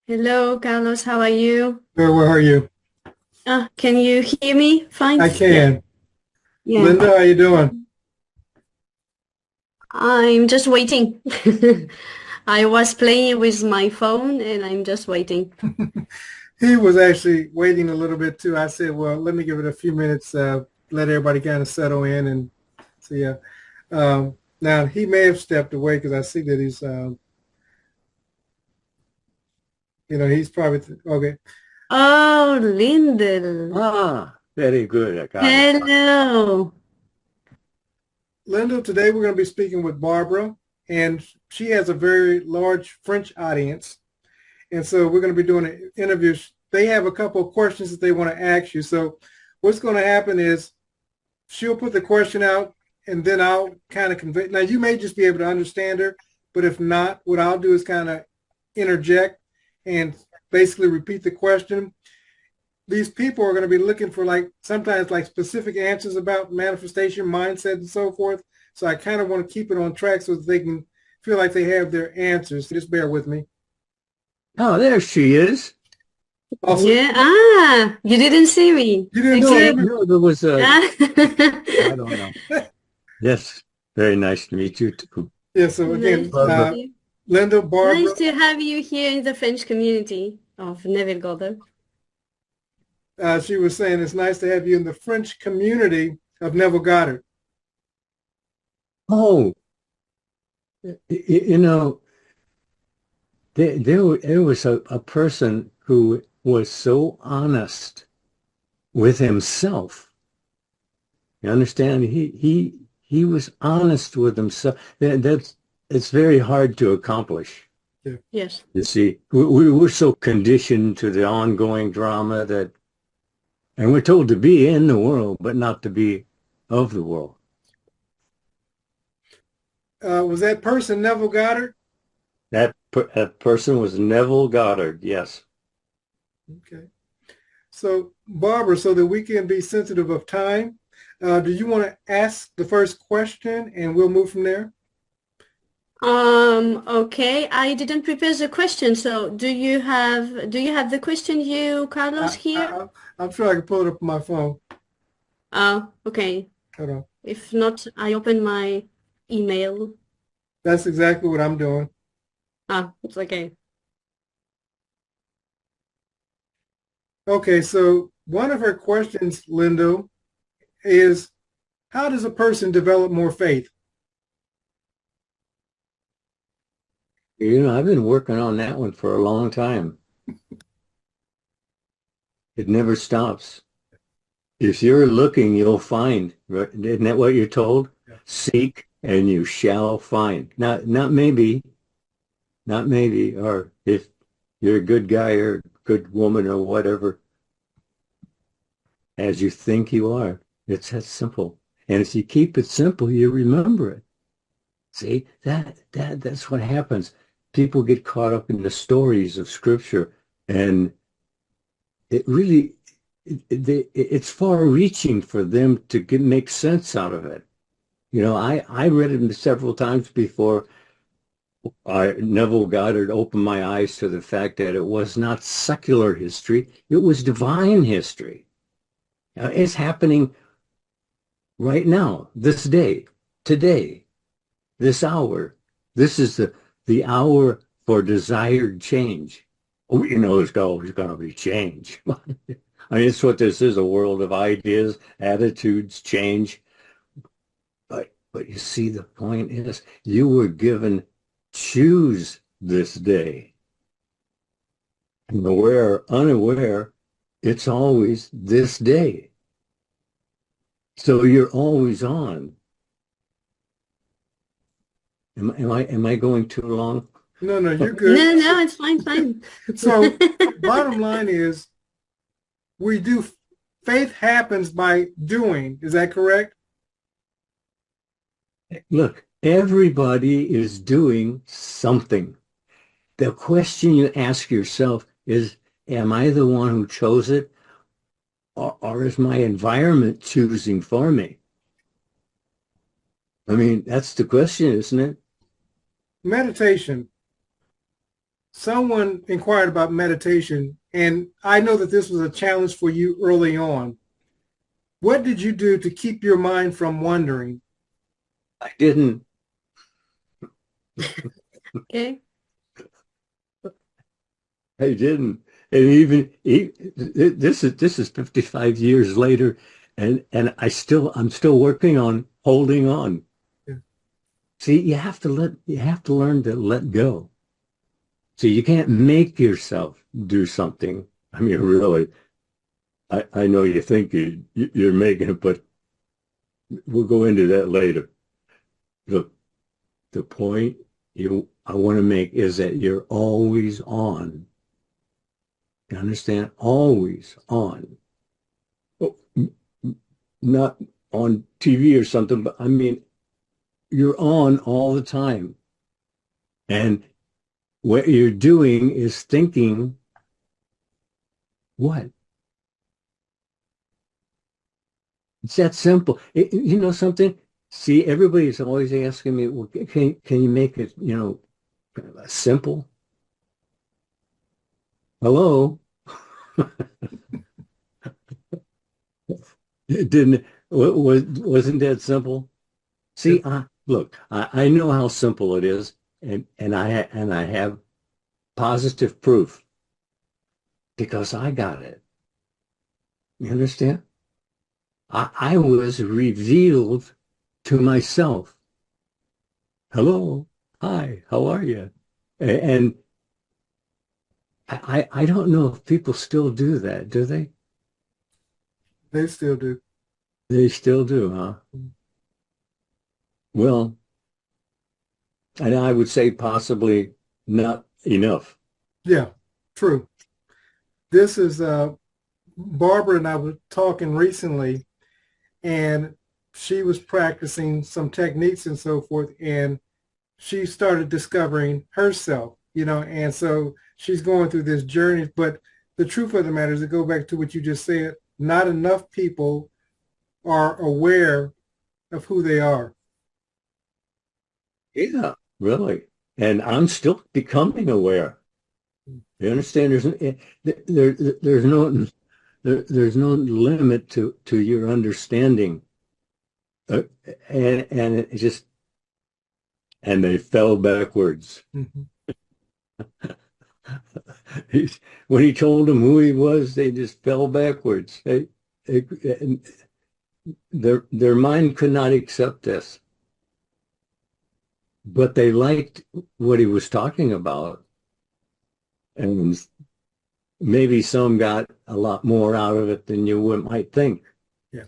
Hello, Carlos. How are you? Where are you? Can you hear me? Fine. I Yeah. can. Yeah. Linda, how you doing? I'm just waiting. I was playing with my phone and I'm just waiting. He was actually waiting a little bit too. I said, well, let me give it a few minutes, let everybody kind of settle in and see. Now, he may have stepped away because I see that he's probably, okay. Oh, Lindell. Ah, very good. I got it. Hello. Linda, today we're going to be speaking with Barbara, and she has a very large French audience. And so we're going to be doing an interview. They have a couple of questions that they want to ask you. So what's going to happen is she'll put the question out and then I'll kind of convey. Now, you may just be able to understand her, but if not, what I'll do is kind of interject and basically repeat the question. These people are going to be looking for sometimes specific answers about manifestation, mindset, and so forth. So I kind of want to keep it on track so that they can feel like they have their answers. Just bear with me. Oh, there she is. Also, Yeah. You didn't see me. you didn't see Okay. me. No, there was a, Ah. I don't know. Yes, very nice to meet you too. Yeah, so Nice again, to meet Barbara. you. Linda, Nice Barbara, to have you here in the French community of Neville Goddard. she was saying it's nice to have you in the French community of Neville Goddard. Oh, you know, there was a person who was so honest with himself. You understand? He was honest with himself. That's it's very hard to accomplish. Yeah. Yes. You see, we're so conditioned to the ongoing drama that, and we're told to be in the world, but not to be of the world. Was that person Neville Goddard? That person was Neville Goddard. Yes. Okay. So, Barbara, so that we can be sensitive of time, do you want to ask the first question and we'll move from there? Okay. I didn't prepare the question, so do you have the question you, Carlos, I, here? I, I'm sure I can pull it up on my phone. Okay. Hold on. If not, I open my email. That's exactly what I'm doing. It's okay. Okay, so one of her questions, Lindo, is how does a person develop more faith? I've been working on that one for a long time. It never stops. If you're looking, you'll find. Right? Isn't that what you're told? Yeah. Seek and you shall find. Not maybe, not maybe, or if you're a good guy or good woman or whatever, as you think you are. It's that simple. And if you keep it simple, you remember it. See, that's what happens. People get caught up in the stories of scripture, and it really it's far reaching for them to make sense out of it. I read it several times before Neville Goddard opened my eyes to the fact that it was not secular history, it was divine history. It's happening right now, this day, today, this hour. This is the hour for desired change. Oh, there's always going to be change. I mean, it's what this is, a world of ideas, attitudes, change. But you see, the point is you were given choose this day. And aware or unaware, it's always this day. So you're always on. Am I going too long? No, no, you're good. No, no, it's fine, fine. So, bottom line is we do faith happens by doing. Is that correct? Look, everybody is doing something. The question you ask yourself is, am I the one who chose it? Or is my environment choosing for me? I mean, that's the question, isn't it? Meditation. someone inquired about meditation, and I know that this was a challenge for you early on. What did you do to keep your mind from wandering? I didn't. Okay. I didn't. And this is 55 years later, and I'm still working on holding on. Yeah. See, you have to learn to let go. So you can't make yourself do something. I mean, really, I know you think you're making it, but we'll go into that later. The the point I want to make is that you're always on. You understand? Always on. Oh, not on TV or something, but I mean, you're on all the time. And what you're doing is thinking, what? It's that simple. You know something? See, everybody's always asking me, well, can you make it, simple? Hello? It didn't, wasn't that simple? Yeah. See, look, I know how simple it is, and I have positive proof because I got it. You understand? I was revealed to myself. Hello, hi, how are you? And I don't know if people still do that, do they? They still do. They still do, huh? Well, and I would say possibly not enough. Yeah, true. This is Barbara and I were talking recently, and she was practicing some techniques and so forth, and she started discovering herself, and so she's going through this journey. But the truth of the matter is, to go back to what you just said, not enough people are aware of who they are. Yeah, really. And I'm still becoming aware. You understand? There's no there's no limit to your understanding. Uh, and it just and they fell backwards. Mm-hmm. When he told them who he was, they just fell backwards. They their mind could not accept this, but they liked what he was talking about, and maybe some got a lot more out of it than you might think. Yeah.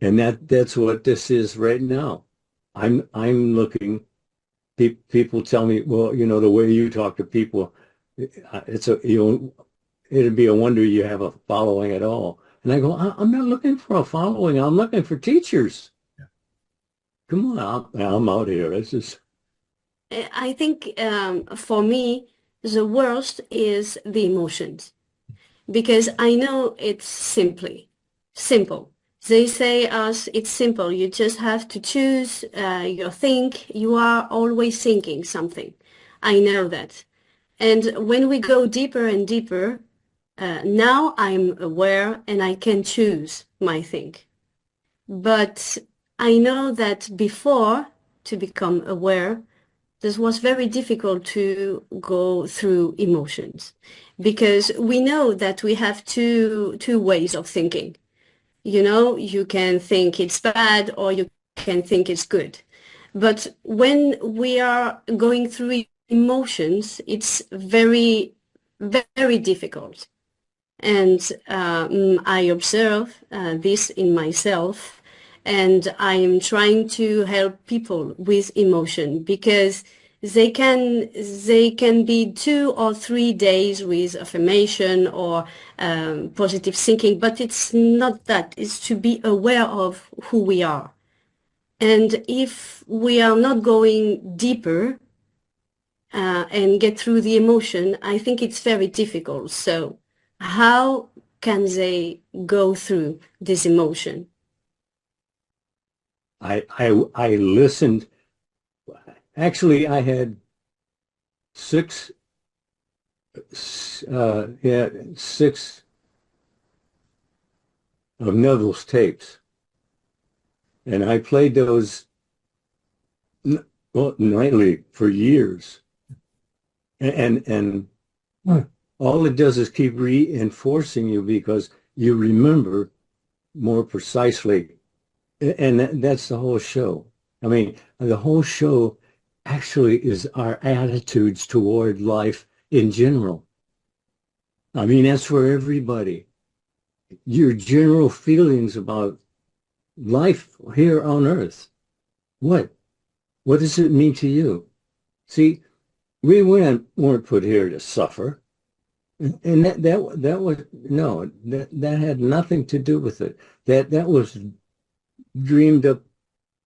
And that's what this is right now. I'm looking. People tell me, well, the way you talk to people, it's a it'd be a wonder you have a following at all. And I go, I'm not looking for a following. I'm looking for teachers. Yeah. Come on, I'm out here. It's just I think for me, the worst is the emotions because I know it's simple. They say us it's simple. You just have to choose your think. You are always thinking something. I know that. And when we go deeper and deeper, now I'm aware and I can choose my think. But I know that before to become aware, this was very difficult to go through emotions because we know that we have two ways of thinking. You can think it's bad or you can think it's good. But when we are going through emotions, it's very, very difficult. And I observe this in myself, and I am trying to help people with emotion because they can be 2 or 3 days with affirmation or positive thinking, but it's not that. It's to be aware of who we are. And if we are not going deeper and get through the emotion, I think it's very difficult. So how can they go through this emotion? I listened. Actually, I had 6 Yeah, 6 of Neville's tapes, and I played those well nightly for years, and all it does is keep reinforcing you because you remember more precisely, and that's the whole show. I mean, the whole show actually is our attitudes toward life in general. I mean, that's for everybody. Your general feelings about life here on Earth. What? What does it mean to you? See, we weren't put here to suffer. And that was no, that had nothing to do with it. That was dreamed up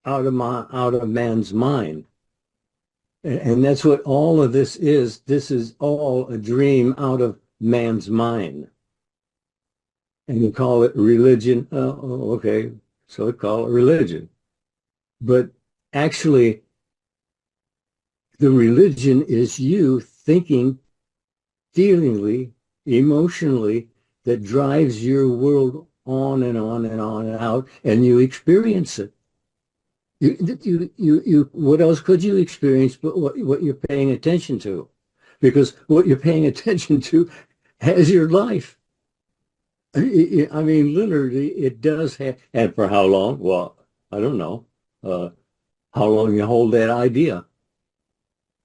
out of man's mind. And that's what all of this is. This is all a dream out of man's mind. And you call it religion. Oh, okay. So call it religion. But actually, the religion is you thinking, feelingly, emotionally, that drives your world on and on and on and out, and you experience it. What else could you experience but what you're paying attention to? Because what you're paying attention to has your life. I mean, literally, it does have, and for how long? Well, I don't know. How long you hold that idea.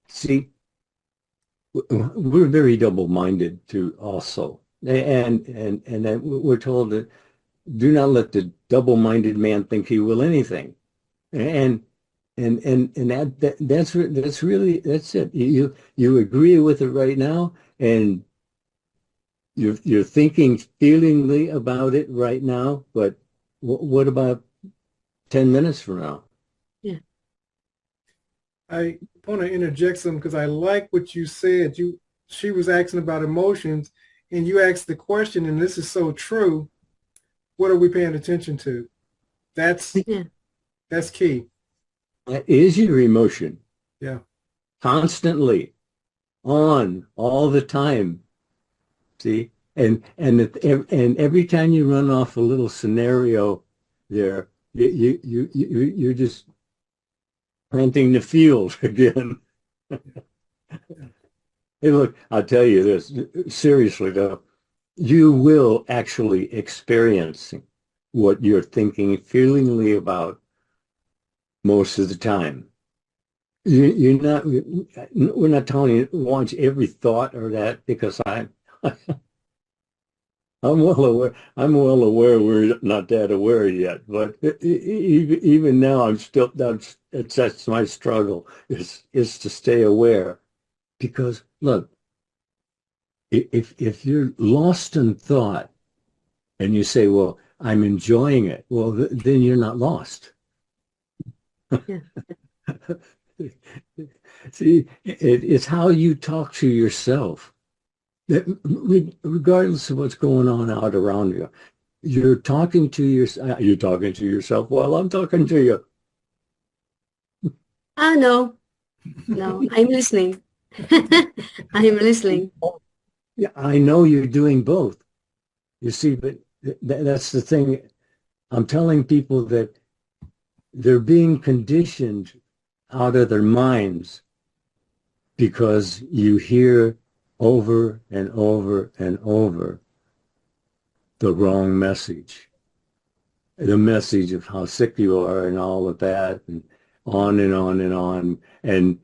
See, we're very double-minded too, also. And then we're told that do not let the double-minded man think he will anything. And that's really that's it. You agree with it right now, and you're thinking feelingly about it right now. But what about 10 minutes from now? Yeah. I want to interject some because I like what you said. She was asking about emotions, and you asked the question, and this is so true. What are we paying attention to? That's Yeah. that's key. That is your emotion. Yeah. Constantly on all the time. See, and every time you run off a little scenario, there you're just planting the field again. Hey, look, I'll tell you this seriously though, you will actually experience what you're thinking feelingly about most of the time. You're not. We're not telling you watch every thought or that because I'm well aware. I'm well aware we're not that aware yet, but even now, I'm still. That's my struggle is to stay aware, because look, if you're lost in thought and you say, "Well, I'm enjoying it," well, then you're not lost. Yeah. See, it's how you talk to yourself. That regardless of what's going on out around you, you're talking to yourself while I'm talking to you. Ah, no, no, I'm listening. I'm listening. Yeah, I know you're doing both. You see, but that's the thing. I'm telling people that they're being conditioned out of their minds because you hear over and over and over the wrong message. The message of how sick you are and all of that, and on and on and on. And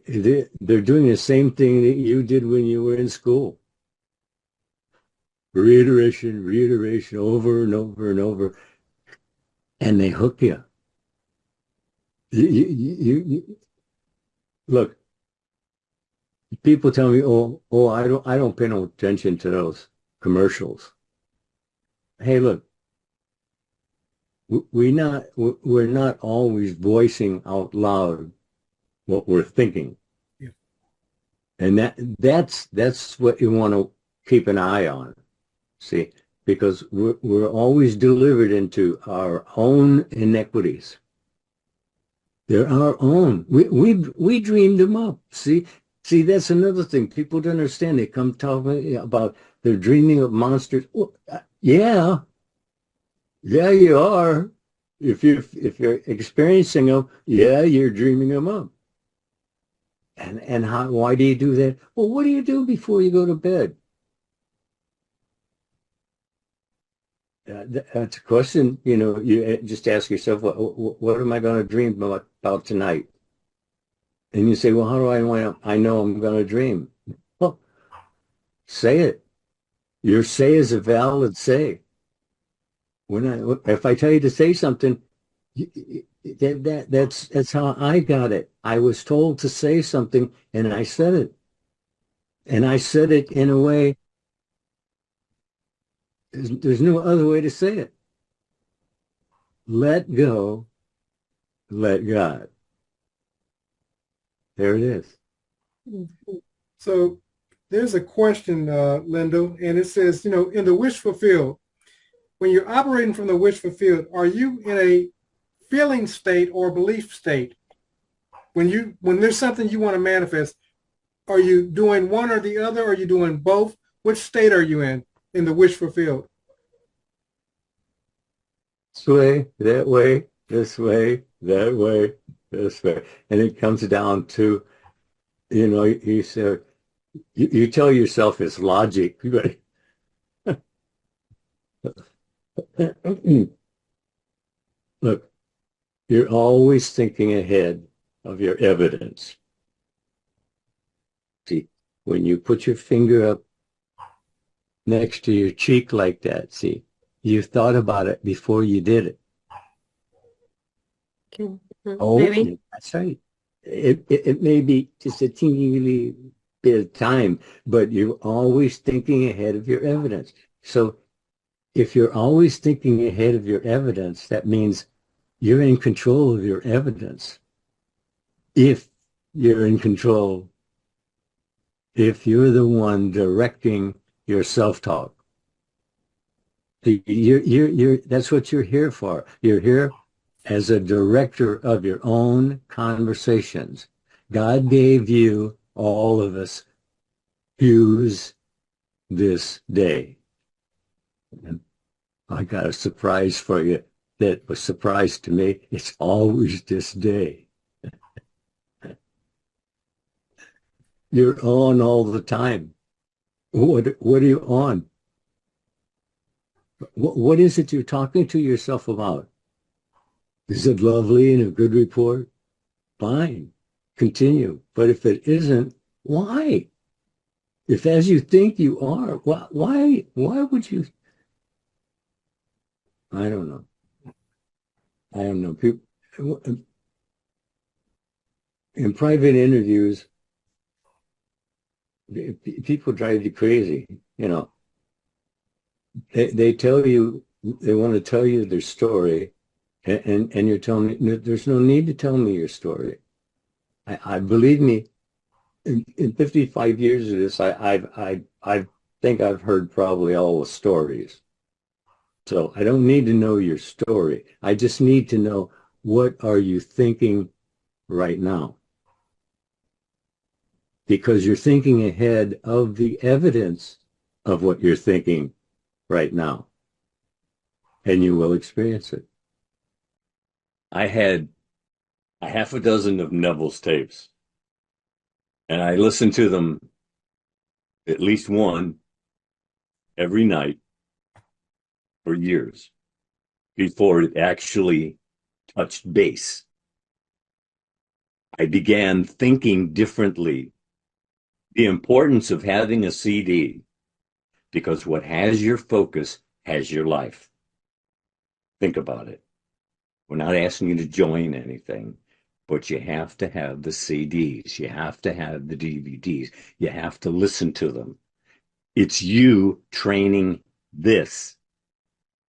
they're doing the same thing that you did when you were in school. Reiteration, reiteration, over and over and over. And they hook you. Look, people tell me, I don't pay no attention to those commercials. Hey, look, we're not always voicing out loud what we're thinking. Yeah. And that's what you want to keep an eye on. See, because we're always delivered into our own inequities. They're our own. We dreamed them up. See, See, that's another thing. People don't understand. They come talking about they're dreaming of monsters. Well, yeah, yeah, you are. If you're experiencing them, yeah, you're dreaming them up. And how? Why do you do that? Well, what do you do before you go to bed? That's a question. You just ask yourself, what am I going to dream about tonight? And you say, well, how do I know I'm going to dream? Well, say it. Your say is a valid say. If I tell you to say something, that's how I got it. I was told to say something, and I said it. And I said it in a way, there's no other way to say it. Let go, let God. There it is. So there's a question, Lindell, and it says, in the wish fulfilled, when you're operating from the wish fulfilled, are you in a feeling state or belief state? When there's something you want to manifest, are you doing one or the other? Or are you doing both? Which state are you in the wish fulfilled? This way, that way, this way, that way, this way. And it comes down to, you say, you tell yourself it's logic, but look, you're always thinking ahead of your evidence. See, when you put your finger up next to your cheek like that, see, you thought about it before you did it. Oh, Maybe. that's right. It may be just a teeny bit of time, but you're always thinking ahead of your evidence. So if you're always thinking ahead of your evidence, that means you're in control of your evidence. If you're in control, if you're the one directing your self-talk, that's what you're here for. You're here as a director of your own conversations. God gave you, all of us, cues this day. And I got a surprise for you that was a surprise to me. It's always this day. You're on all the time. What are you on? What is it you're talking to yourself about? Is it lovely and a good report? Fine, continue. But if it isn't, why? If as you think you are, why would you? I don't know. I don't know. People, in private interviews, people drive you crazy. They tell you, they want to tell you their story, and you're telling me, there's no need to tell me your story. I believe me, in 55 years of this, I think I've heard probably all the stories. So I don't need to know your story. I just need to know, what are you thinking right now? Because you're thinking ahead of the evidence of what you're thinking right now, and you will experience it. I had a half a dozen of Neville's tapes, and I listened to them at least one every night for years before it actually touched base. I began thinking differently. The importance of having a CD, because what has your focus has your life. Think about it. We're not asking you to join anything, but you have to have the CDs. You have to have the DVDs. You have to listen to them. It's you training this.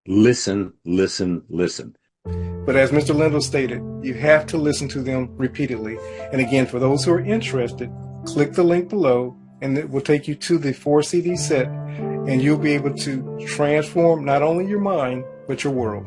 Listen, listen, listen. But as Mr. Lindell stated, you have to listen to them repeatedly. And again, for those who are interested, click the link below and it will take you to the 4 CD set, and you'll be able to transform not only your mind, but your world.